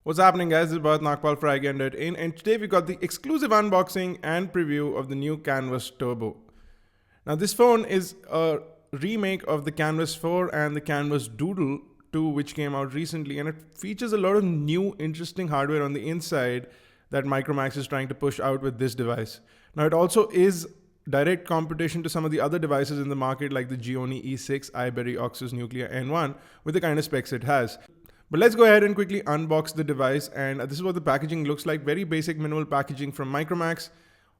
What's happening, guys? This is Bharat Nagpal for iGyaan.in, and today we got the exclusive unboxing and preview of the new Canvas Turbo. Now, this phone is a remake of the Canvas 4 and the Canvas Doodle 2, which came out recently, and it features a lot of new, interesting hardware on the inside that Micromax is trying to push out with this device. Now, it also is direct competition to some of the other devices in the market, like the Gionee E6 iBerry Oxus Nuclear N1, with the kind of specs it has. But let's go ahead and quickly unbox the device, and this is what the packaging looks like. Very basic minimal packaging from Micromax,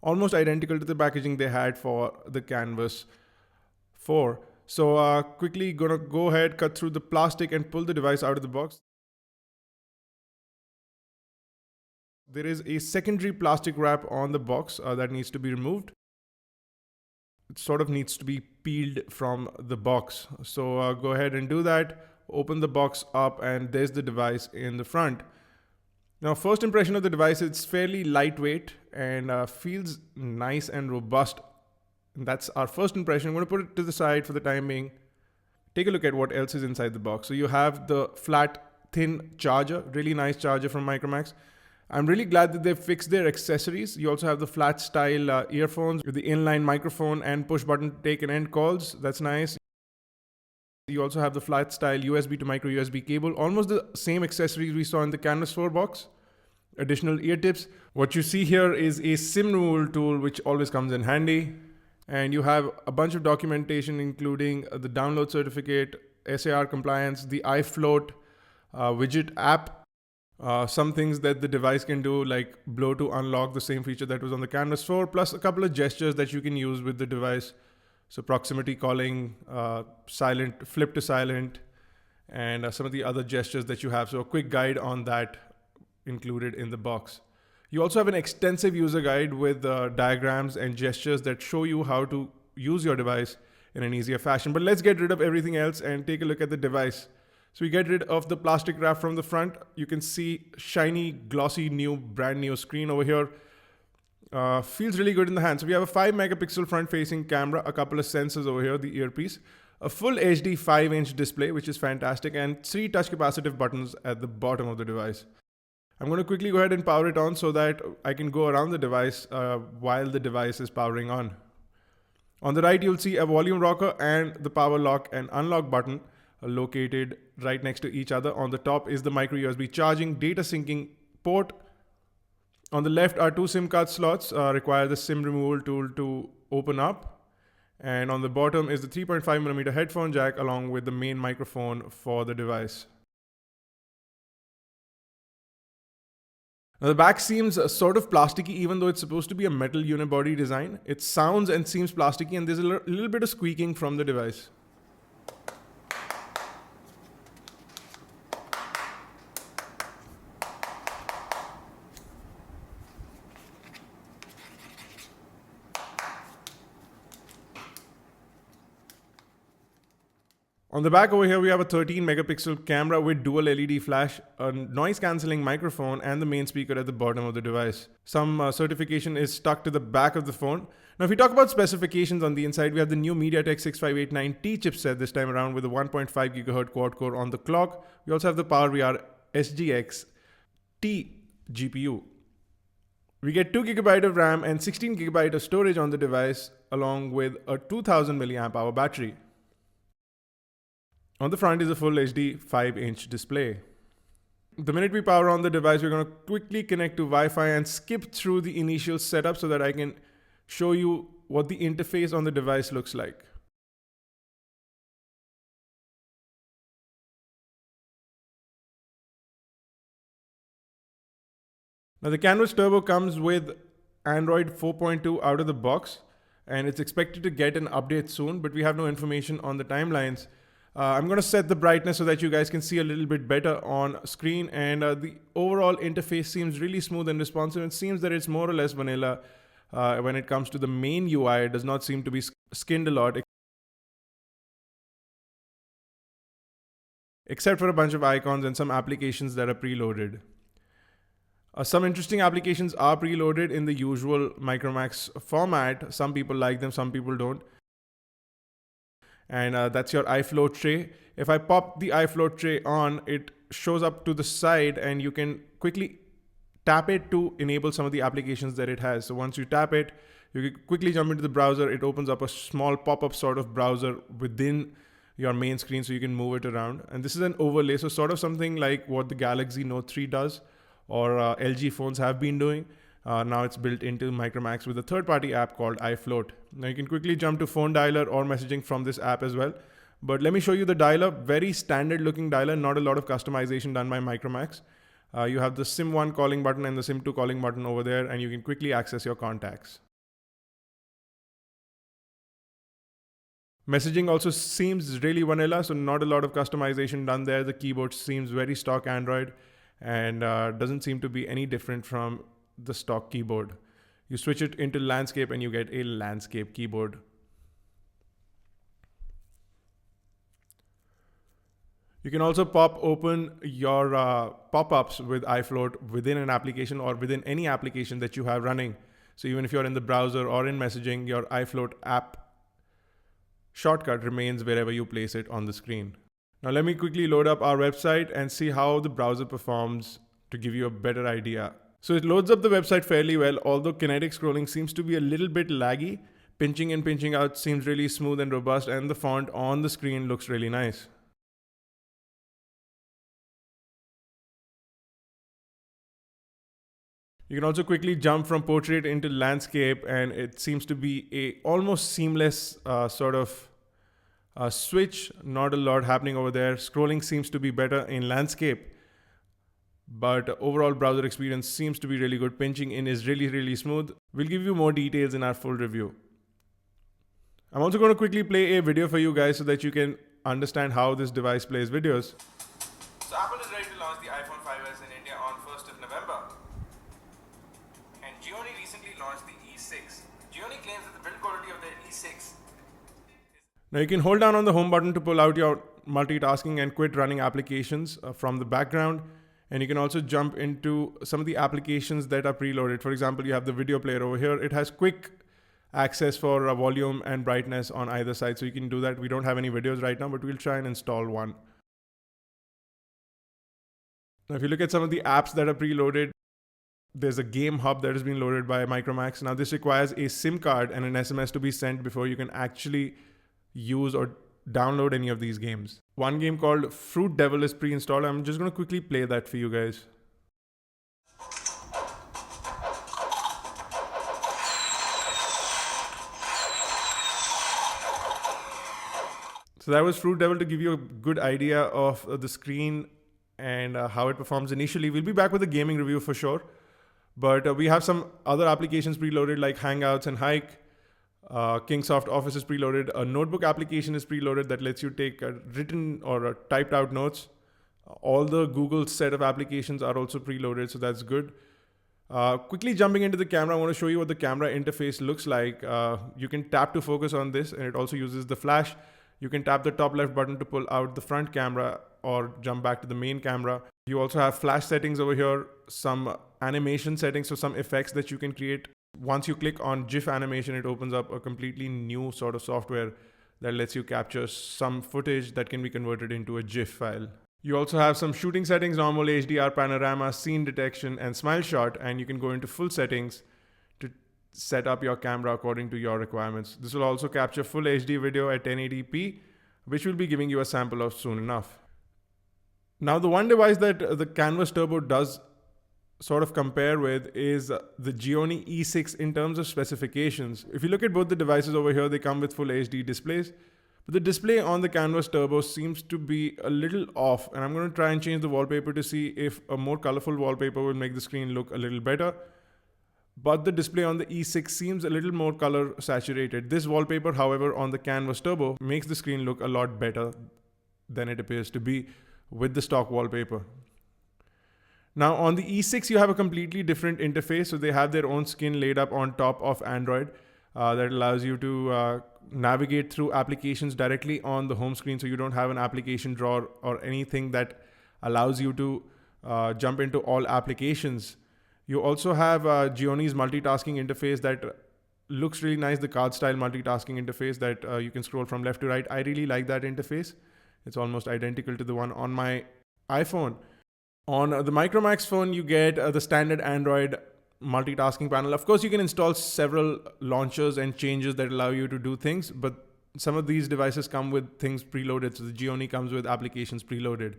almost identical to the packaging they had for the Canvas 4. So quickly gonna go ahead, cut through the plastic and pull the device out of the box. There is a secondary plastic wrap on the box that needs to be removed. It sort of needs to be peeled from the box. So go ahead and do that. Open the box up, and there's the device in the front. Now, first impression of the device, it's fairly lightweight and feels nice and robust. And that's our first impression. I'm going to put it to the side for the time being. Take a look at what else is inside the box. So you have the flat, thin charger, really nice charger from Micromax. I'm really glad that they've fixed their accessories. You also have the flat style earphones with the inline microphone and push button take and end calls. That's nice. You also have the flat style USB to micro USB cable, almost the same accessories we saw in the Canvas 4 box. Additional ear tips. What you see here is a SIM removal tool, which always comes in handy. And you have a bunch of documentation, including the download certificate, SAR compliance, the iFloat widget app, some things that the device can do, like blow to unlock, the same feature that was on the Canvas 4, plus a couple of gestures that you can use with the device. So proximity calling, silent, flip to silent, and some of the other gestures that you have. So a quick guide on that included in the box. You also have an extensive user guide with diagrams and gestures that show you how to use your device in an easier fashion. But let's get rid of everything else and take a look at the device. So we get rid of the plastic wrap from the front. You can see shiny, glossy, brand new screen over here. Feels really good in the hand. So we have a 5 megapixel front facing camera, a couple of sensors over here, the earpiece, a full HD 5-inch display, which is fantastic, and 3 touch capacitive buttons at the bottom of the device. I'm going to quickly go ahead and power it on so that I can go around the device while the device is powering on. On the right, you'll see a volume rocker and the power lock and unlock button located right next to each other. On the top is the micro USB charging data syncing port. On the left are 2 SIM card slots, require the SIM removal tool to open up. And on the bottom is the 3.5mm headphone jack along with the main microphone for the device. Now the back seems sort of plasticky, even though it's supposed to be a metal unibody design. It sounds and seems plasticky, and there's a little bit of squeaking from the device. On the back over here, we have a 13 megapixel camera with dual LED flash, a noise cancelling microphone, and the main speaker at the bottom of the device. Some certification is stuck to the back of the phone. Now, if we talk about specifications on the inside, we have the new MediaTek 6589T chipset this time around with a 1.5 GHz quad core on the clock. We also have the PowerVR SGX T GPU. We get 2 GB of RAM and 16 GB of storage on the device, along with a 2000 mAh battery. On the front is a full HD 5-inch display. The minute we power on the device, we're going to quickly connect to Wi-Fi and skip through the initial setup so that I can show you what the interface on the device looks like. Now the Canvas Turbo comes with Android 4.2 out of the box, and it's expected to get an update soon, but we have no information on the timelines. I'm going to set the brightness so that you guys can see a little bit better on screen, and the overall interface seems really smooth and responsive. It seems that it's more or less vanilla when it comes to the main UI. It does not seem to be skinned a lot, except for a bunch of icons and some applications that are preloaded. Some interesting applications are preloaded in the usual Micromax format. Some people like them, some people don't. And that's your iFloat tray. If I pop the iFloat tray on, it shows up to the side and you can quickly tap it to enable some of the applications that it has. So once you tap it, you can quickly jump into the browser. It opens up a small pop-up sort of browser within your main screen so you can move it around. And this is an overlay, so sort of something like what the Galaxy Note 3 does or LG phones have been doing. Now it's built into Micromax with a third-party app called iFloat. Now you can quickly jump to phone dialer or messaging from this app as well. But let me show you the dialer. Very standard looking dialer, not a lot of customization done by Micromax. You have the SIM1 calling button and the SIM2 calling button over there, and you can quickly access your contacts. Messaging also seems really vanilla, so not a lot of customization done there. The keyboard seems very stock Android and doesn't seem to be any different from the stock keyboard. You switch it into landscape and you get a landscape keyboard. You can also pop open your pop-ups with iFloat within an application or within any application that you have running. So even if you're in the browser or in messaging, your iFloat app shortcut remains wherever you place it on the screen. Now let me quickly load up our website and see how the browser performs to give you a better idea. So it loads up the website fairly well, although kinetic scrolling seems to be a little bit laggy. Pinching in, pinching out seems really smooth and robust, and the font on the screen looks really nice. You can also quickly jump from portrait into landscape, and it seems to be a almost seamless sort of switch. Not a lot happening over there. Scrolling seems to be better in landscape, but overall browser experience seems to be really good. Pinching in is really smooth. We'll give you more details in our full review. I'm also going to quickly play a video for you guys so that you can understand how this device plays videos. So Apple is ready to launch the iPhone 5s in India on 1st of November. And Gionee recently launched the E6. Gionee claims that the build quality of their E6. Now you can hold down on the home button to pull out your multitasking and quit running applications from the background. And you can also jump into some of the applications that are preloaded. For example, you have the video player over here. It has quick access for volume and brightness on either side. So you can do that. We don't have any videos right now, but we'll try and install one. Now, if you look at some of the apps that are preloaded, there's a game hub that has been loaded by Micromax. Now this requires a SIM card and an SMS to be sent before you can actually use or download any of these games. One game called Fruit Devil is pre-installed. I'm just going to quickly play that for you guys. So that was Fruit Devil to give you a good idea of the screen and how it performs initially. We'll be back with a gaming review for sure. But we have some other applications preloaded like Hangouts and Hike. Kingsoft Office is preloaded. A notebook application is preloaded that lets you take written or typed out notes. All the Google set of applications are also preloaded, so that's good. Quickly jumping into the camera, I want to show you what the camera interface looks like. You can tap to focus on this, and it also uses the flash. You can tap the top left button to pull out the front camera or jump back to the main camera. You also have flash settings over here, some animation settings, so some effects that you can create. Once you click on GIF animation, it opens up a completely new sort of software that lets you capture some footage that can be converted into a GIF file. You also have some shooting settings, normal, HDR, panorama, scene detection, and smile shot, and you can go into full settings to set up your camera according to your requirements. This will also capture full HD video at 1080p, which we'll be giving you a sample of soon enough. Now, the one device that the Canvas Turbo does sort of compare with is the Gionee E6 in terms of specifications. If you look at both the devices over here, they come with full HD displays. But the display on the Canvas Turbo seems to be a little off, and I'm going to try and change the wallpaper to see if a more colorful wallpaper will make the screen look a little better. But the display on the E6 seems a little more color saturated. This wallpaper, however, on the Canvas Turbo makes the screen look a lot better than it appears to be with the stock wallpaper. Now on the E6, you have a completely different interface. So they have their own skin laid up on top of Android that allows you to navigate through applications directly on the home screen. So you don't have an application drawer or anything that allows you to jump into all applications. You also have Gionee's multitasking interface that looks really nice. The card style multitasking interface that you can scroll from left to right. I really like that interface. It's almost identical to the one on my iPhone. On the Micromax phone, you get the standard Android multitasking panel. Of course, you can install several launchers and changes that allow you to do things, but some of these devices come with things preloaded. So the Gionee comes with applications preloaded.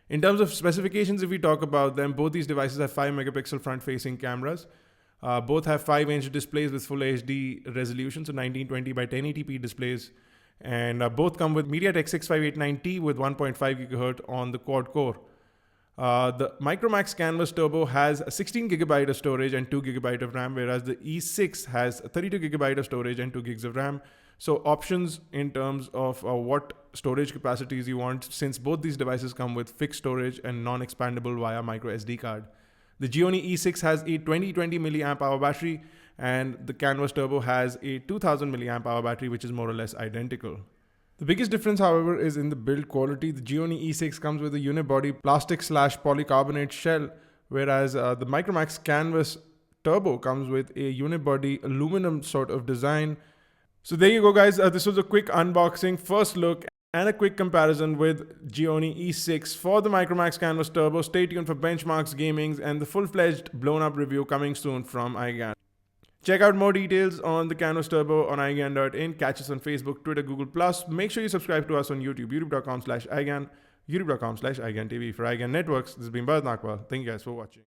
In terms of specifications, if we talk about them, both these devices have 5 megapixel front-facing cameras. Both have 5-inch displays with full HD resolution, so 1920 by 1080p displays. And both come with MediaTek 6589T with 1.5 GHz on the quad core. The Micromax Canvas Turbo has 16 GB of storage and 2 GB of RAM, whereas the E6 has 32 GB of storage and 2 GB of RAM. So options in terms of what storage capacities you want, since both these devices come with fixed storage and non-expandable via micro SD card. The Gionee E6 has a 2020 milliamp hour battery, and the Canvas Turbo has a 2000 milliamp hour battery, which is more or less identical. The biggest difference, however, is in the build quality. The Gionee E6 comes with a unibody plastic/polycarbonate shell, whereas the Micromax Canvas Turbo comes with a unibody aluminum sort of design. So there you go, guys. This was a quick unboxing, first look, and a quick comparison with Gionee E6 for the Micromax Canvas Turbo. Stay tuned for benchmarks, gamings, and the full-fledged blown-up review coming soon from iGyaan. Check out more details on the Canvas Turbo on iGyaan.in. Catch us on Facebook, Twitter, Google+. Make sure you subscribe to us on YouTube, youtube.com/iGyaan, youtube.com/iGyaanTV. For iGyaan Networks, this has been Bharat Nagpal. Thank you guys for watching.